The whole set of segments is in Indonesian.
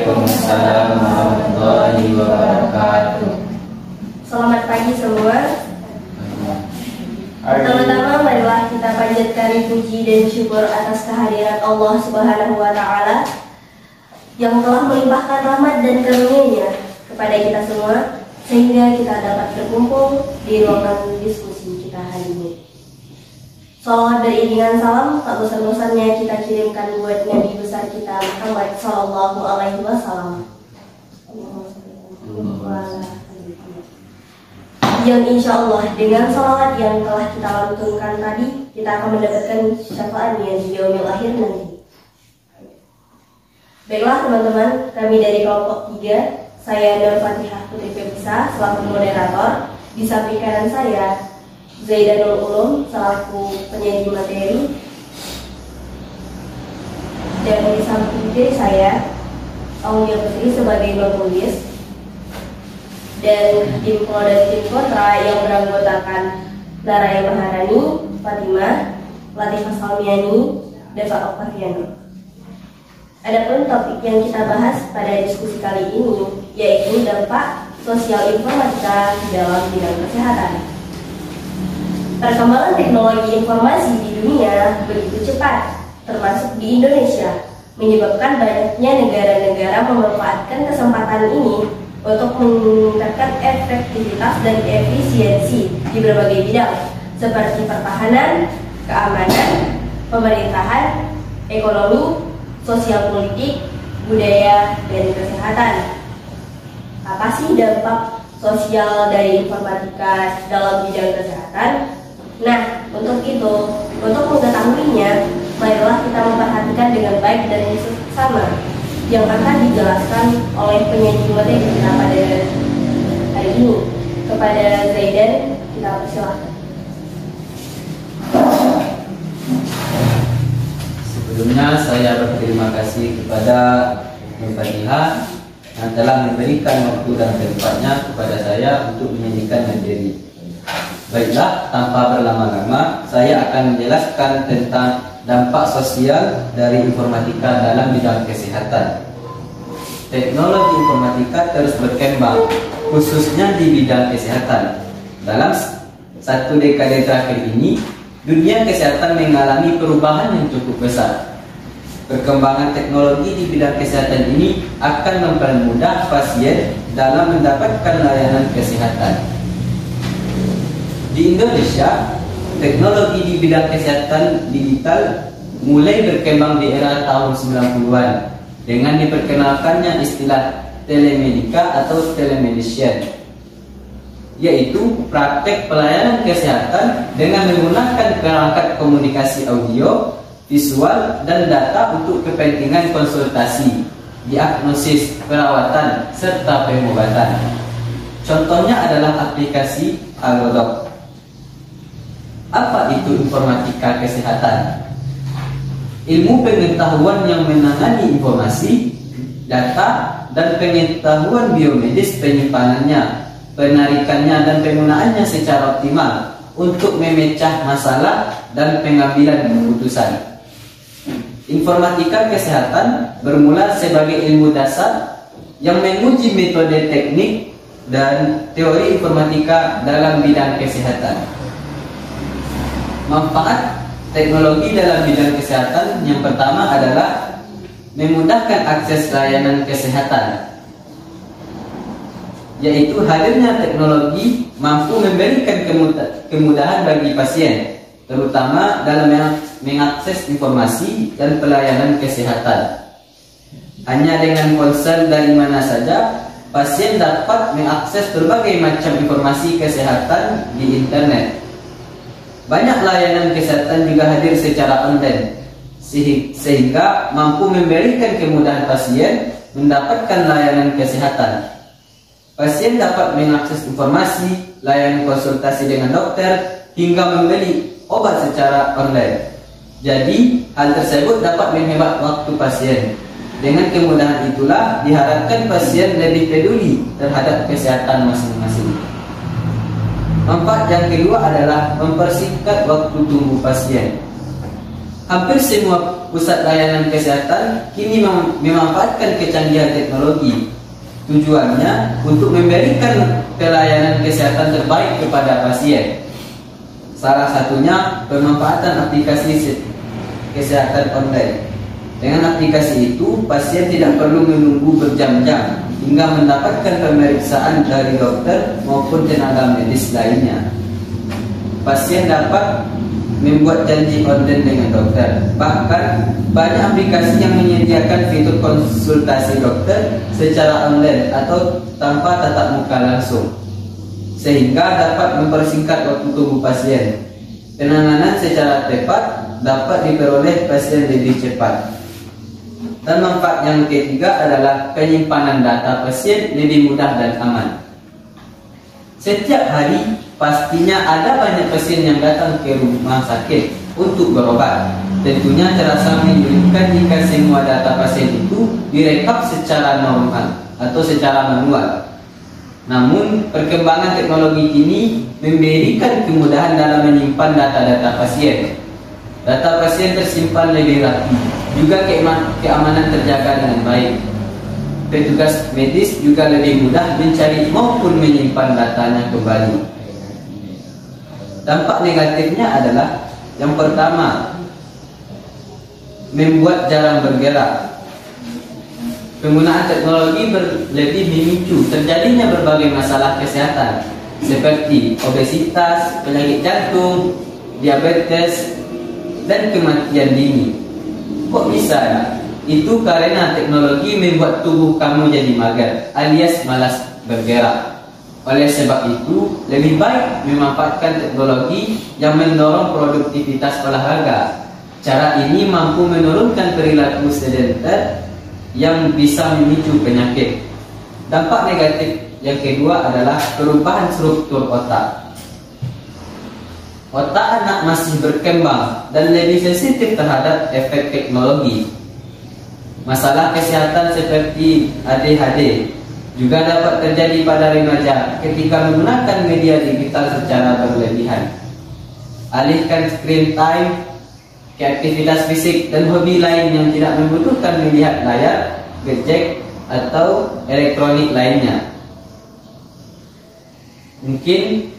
Waalaikumsalam warahmatullahi wabarakatuh. Selamat pagi semua. Pertama-tama marilah kita panjatkan puji dan syukur atas kehadiran Allah Subhanahu wa Ta'ala yang telah melimpahkan rahmat dan karunia-Nya kepada kita semua sehingga kita dapat berkumpul di ruangan diskusi kita hari ini. Salawat beriringan salam tak bosan-bosannya kita kirimkan buat Nabi besar kita Muhammad Sallallahu Alaihi Wasallam, yang insya Allah dengan salawat yang telah kita lantunkan tadi kita akan mendapatkan syafaatnya di yaumil akhir nanti. Baiklah teman-teman, kami dari kelompok 3, saya Nur Fatihah Putri Febisa selaku moderator, di samping kanan saya Zaidanul Ulum selaku penyaji materi, dan di samping kiri saya Aulia Putri sebagai penulis, dan tim pro dan tim kontra yang beranggotakan Naraya Maharani, Fatimah, Latifah Salmiani, dan Pak Oktaviani. Adapun topik yang kita bahas pada diskusi kali ini yaitu dampak sosial informatika dalam bidang kesehatan. Perkembangan teknologi informasi di dunia begitu cepat, termasuk di Indonesia, menyebabkan banyaknya negara-negara memanfaatkan kesempatan ini untuk meningkatkan efektivitas dan efisiensi di berbagai bidang seperti pertahanan, keamanan, pemerintahan, ekonomi, sosial politik, budaya, dan kesehatan. Apa sih dampak sosial dari informatika dalam bidang kesehatan? Nah, untuk mengetahuinya, marilah kita memperhatikan dengan baik dan seksama yang akan dijelaskan oleh penyaji materi kita pada hari ini. Kepada Zaidan, kita persilahkan. Sebelumnya saya berterima kasih kepada Nur Fatihah yang telah memberikan waktu dan tempatnya kepada saya untuk menyajikan materi. Baiklah, tanpa berlama-lama, saya akan menjelaskan tentang dampak sosial dari informatika dalam bidang kesehatan. Teknologi informatika terus berkembang, khususnya di bidang kesehatan. Dalam satu dekade terakhir ini, dunia kesehatan mengalami perubahan yang cukup besar. Perkembangan teknologi di bidang kesehatan ini akan mempermudah pasien dalam mendapatkan layanan kesehatan. Di Indonesia, teknologi di bidang kesehatan digital mulai berkembang di era tahun 90-an dengan diperkenalkannya istilah telemedika atau telemedicine, yaitu praktek pelayanan kesehatan dengan menggunakan perangkat komunikasi audio, visual, dan data untuk kepentingan konsultasi, diagnosis, perawatan, serta pengobatan. Contohnya adalah aplikasi Halodoc. Apa itu informatika kesehatan? Ilmu pengetahuan yang menangani informasi, data, dan pengetahuan biomedis penyimpanannya, penarikannya, dan penggunaannya secara optimal untuk memecah masalah dan pengambilan keputusan. Informatika kesehatan bermula sebagai ilmu dasar yang menguji metode teknik dan teori informatika dalam bidang kesehatan. Manfaat teknologi dalam bidang kesehatan yang pertama adalah memudahkan akses layanan kesehatan, yaitu hadirnya teknologi mampu memberikan kemudahan bagi pasien, terutama dalam mengakses informasi dan pelayanan kesehatan. Hanya dengan ponsel dari mana saja, pasien dapat mengakses berbagai macam informasi kesehatan di internet. Banyak layanan kesehatan juga hadir secara online, sehingga mampu memberikan kemudahan pasien mendapatkan layanan kesehatan. Pasien dapat mengakses informasi, layanan konsultasi dengan dokter, hingga membeli obat secara online. Jadi, hal tersebut dapat menghemat waktu pasien. Dengan kemudahan itulah diharapkan pasien lebih peduli terhadap kesehatan masing-masing. Manfaat yang kedua adalah mempersingkat waktu tunggu pasien. Hampir semua pusat layanan kesehatan kini memanfaatkan kecanggihan teknologi. Tujuannya untuk memberikan pelayanan kesehatan terbaik kepada pasien. Salah satunya pemanfaatan aplikasi kesehatan online. Dengan aplikasi itu, pasien tidak perlu menunggu berjam-jam hingga mendapatkan pemeriksaan dari dokter maupun tenaga medis lainnya. Pasien dapat membuat janji online dengan dokter. Bahkan banyak aplikasi yang menyediakan fitur konsultasi dokter secara online atau tanpa tatap muka langsung, sehingga dapat mempersingkat waktu tunggu pasien. Penanganan secara tepat dapat diperoleh pasien lebih cepat. Dan manfaat yang ketiga adalah penyimpanan data pasien lebih mudah dan aman. Setiap hari pastinya ada banyak pasien yang datang ke rumah sakit untuk berobat. Tentunya terasa menyulitkan jika semua data pasien itu direkap secara normal atau secara manual. Namun, perkembangan teknologi kini memberikan kemudahan dalam menyimpan data-data pasien. Data pasien tersimpan lebih rapi, juga keamanan terjaga dengan baik. Petugas medis juga lebih mudah mencari maupun menyimpan datanya kembali. Dampak negatifnya adalah yang pertama, membuat jarang bergerak. Penggunaan teknologi lebih memicu terjadinya berbagai masalah kesehatan seperti obesitas, penyakit jantung, diabetes, dan kematian dini. Kok bisa ya? Itu karena teknologi membuat tubuh kamu jadi mager alias malas bergerak. Oleh sebab itu, lebih baik memanfaatkan teknologi yang mendorong produktivitas olahraga. Cara ini mampu menurunkan perilaku sedentar yang bisa memicu penyakit. Dampak negatif yang kedua adalah perubahan struktur otak. Otak anak masih berkembang dan lebih sensitif terhadap efek teknologi. Masalah kesehatan seperti ADHD juga dapat terjadi pada remaja ketika menggunakan media digital secara berlebihan. Alihkan screen time ke aktivitas fisik dan hobi lain yang tidak membutuhkan melihat layar, gadget, atau elektronik lainnya. Mungkin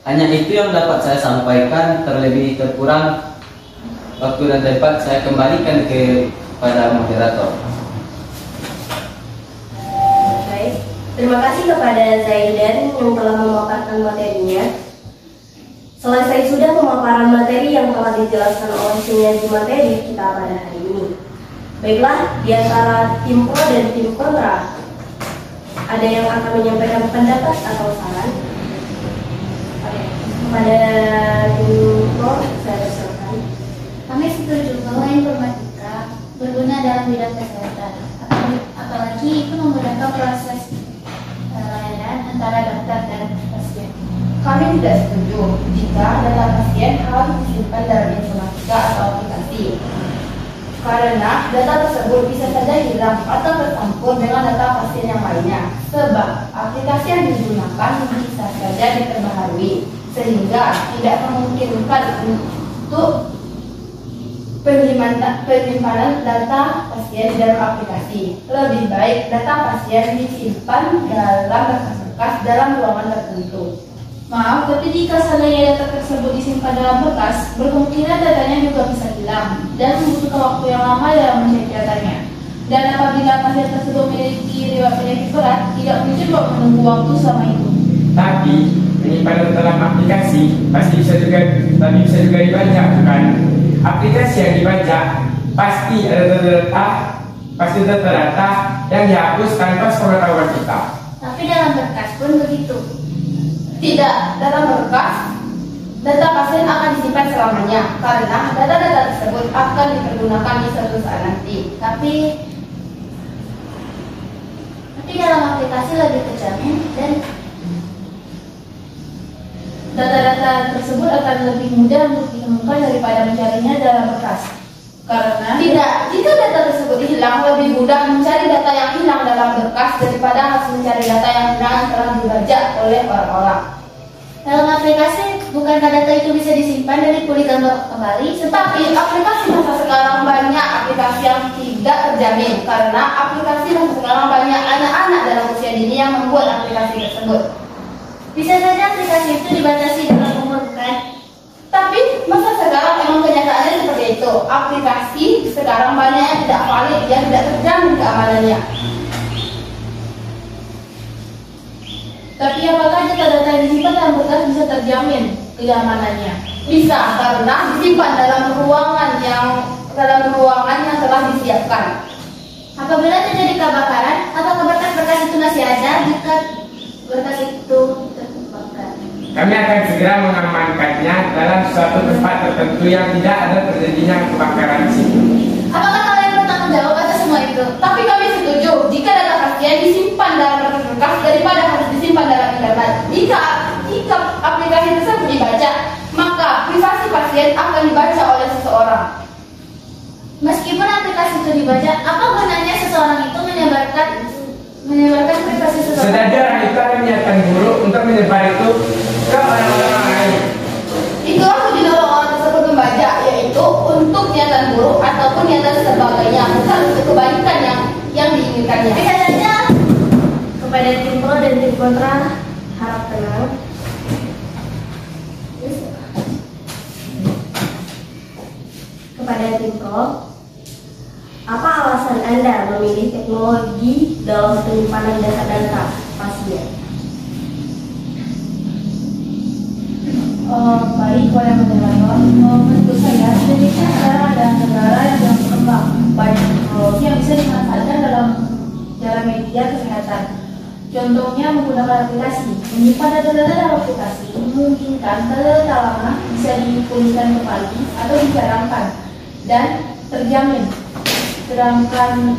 hanya itu yang dapat saya sampaikan. Terlebih terkurang waktu dan tempat saya kembalikan kepada moderator. Baik, terima kasih kepada Zaidan yang telah memaparkan materinya. Selesai sudah pemaparan materi yang telah dijelaskan oleh sinergi materi kita pada hari ini. Baiklah, di antara tim pro dan tim kontra, ada yang akan menyampaikan pendapat atau saran? Pada tim pro, saya persilakan. Kami setuju bahwa informatika berguna dalam bidang kesehatan, apalagi itu memudahkan proses layanan antara dokter dan pasien. Kami tidak setuju jika data pasien harus disimpan dalam informatika atau aplikasi, karena data tersebut bisa saja hilang atau tercampur dengan data pasien yang lainnya, sebab aplikasi yang digunakan bisa saja diperbaharui, sehingga tidak memungkinkan untuk penyimpanan data pasien dalam aplikasi. Lebih baik data pasien disimpan dalam berkas-berkas dalam ruangan tertentu. Maaf, tapi jika seandainya data tersebut disimpan dalam berkas, berkemungkinan datanya juga bisa hilang dan membutuhkan waktu yang lama dalam mencari datanya. Dan apabila pasien tersebut memiliki riwayat penyakit berat, tidak mungkin menunggu waktu selama itu. Tapi penyimpanan dalam aplikasi pasti bisa juga dibaca, bukan? Aplikasi yang dibaca pasti ada data yang dihapus tanpa sepengetahuan kita. Tapi dalam berkas pun begitu. Tidak, dalam berkas data pasien akan disimpan selamanya, karena data-data tersebut akan dipergunakan di suatu saat nanti. Tapi dalam aplikasi lebih terjamin dan data-data tersebut akan lebih mudah untuk ditemukan daripada mencarinya dalam berkas. Karena tidak, jika data tersebut hilang, lebih mudah mencari data yang hilang dalam berkas daripada harus mencari data yang hilang telah dibaca oleh orang-orang. dalam aplikasi Bukankah data itu bisa disimpan dan dipulihkan kembali? Tetapi aplikasi masa sekarang banyak aplikasi yang tidak terjamin karena aplikasi masa sekarang banyak anak-anak dalam usia dini yang membuat aplikasi tersebut. Bisa saja aplikasi itu dibatasi dalam umur, bukan? Tapi masa sekarang memang kenyataannya seperti itu. Aplikasi sekarang banyak yang tidak valid, yang tidak terjamin keamanannya. Tapi apakah data-data yang disimpan dalam berkas bisa terjamin keamanannya? Bisa karena disimpan dalam ruangan yang telah disiapkan. Apabila terjadi kebakaran, apakah berkas-berkas itu masih ada jika berkas itu terbakar? Kami akan segera mengamankannya dalam suatu tempat tertentu yang tidak ada terjadinya kebakaran di situ. Apakah kalian bertanggung jawab atas semua itu? Tapi kami setuju jika data pasien disimpan dalam berkas daripada harus disimpan dalam internet. Jika aplikasi tersebut dibaca, maka privasi pasien akan dibaca oleh seseorang. Meskipun aplikasi itu dibaca, apa gunanya seseorang itu menyebarkan privasi seseorang? Sejajar itu akan niatan buruk untuk menyebar itu ke orang-orang lain. Itulah tujuan orang tersebut membaca, yaitu untuk niatan buruk ataupun niatan sebagainya, bukan untuk kebaikan yang diinginkannya. Bisa saja Kepada tim pro dan tim kontra, harap tenang. Kepada tim pro, apa alasan Anda memilih teknologi dalam penyimpanan data-data pasien? Baik, oleh moderator, menurut saya Indonesia sekarang ada negara yang sedang berkembang, banyak teknologi yang bisa dimanfaatkan dalam media kesehatan. Contohnya menggunakan aplikasi. Menyimpan data-data dalam aplikasi memungkinkan data lama bisa dipulihkan kembali atau dijarangkan dan terjamin. Sedangkan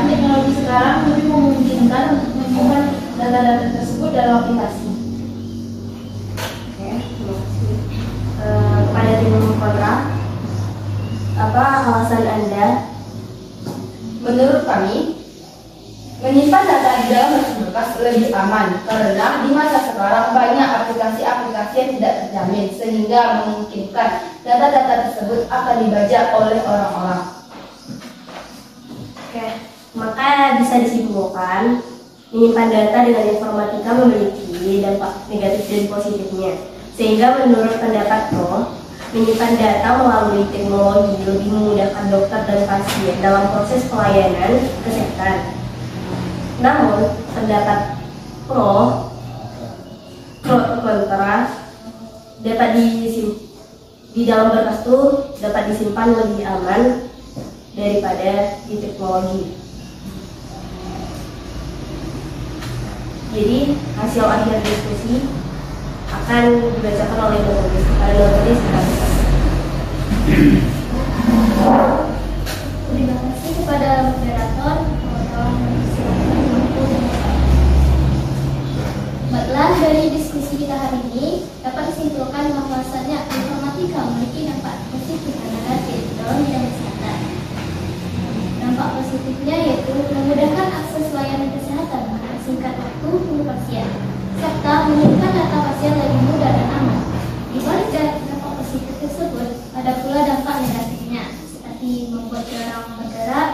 teknologi sekarang lebih memungkinkan untuk menyimpan data-data tersebut dalam aplikasi. Kepada tim kontra, apa alasan Anda? Menurut kami, menyimpan data di dalam berkas lebih aman karena di masa sekarang banyak aplikasi-aplikasi yang tidak terjamin sehingga memungkinkan data-data tersebut akan dibaca oleh orang-orang. Oke, maka bisa disimpulkan menyimpan data dengan informatika memiliki dampak negatif dan positifnya. Sehingga menurut pendapat Pro, menyimpan data melalui teknologi lebih memudahkan dokter dan pasien dalam proses pelayanan kesehatan. Namun, pendapat pro kontra, data di dalam berkas itu dapat disimpan lebih aman daripada di teknologi. Jadi, hasil akhir diskusi akan dibacakan oleh penulis. Terima kasih kepada moderator. Baiklah, dari diskusi kita hari ini dapat disimpulkan bahwasannya informatika memiliki dampak positif dan negatif dalam bidang kesehatan. Dampak positifnya yaitu memudahkan akses layanan kesehatan, singkat waktu untuk pasien, serta menjadikan data pasien lebih mudah dan aman. Di balik dampak positif tersebut, ada pula dampak negatifnya, seperti membuat orang bergerak,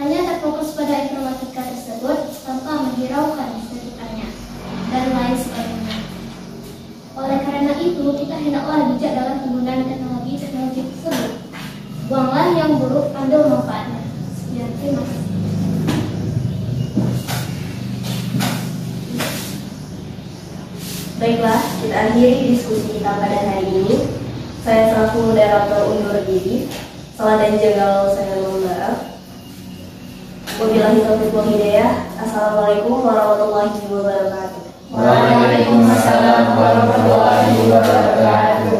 hanya terfokus pada informatika tersebut tanpa menghiraukan sekitarnya, dan lain sebagainya. Oleh karena itu, kita hendaklah bijak dalam penggunaan teknologi tersebut. Buanglah yang buruk, ambil manfaatnya. Sekian, terima kasih. Baiklah, kita akhiri diskusi kita pada hari ini. Saya selaku moderator undur diri. Salah dan jagal saya mohon maaf. Wabillahi taufiq wal hidayah. Assalamualaikum warahmatullahi wabarakatuh. Waalaikumsalam warahmatullahi wabarakatuh.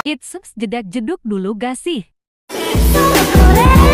It's jedak jeduk dulu gak sih? Sore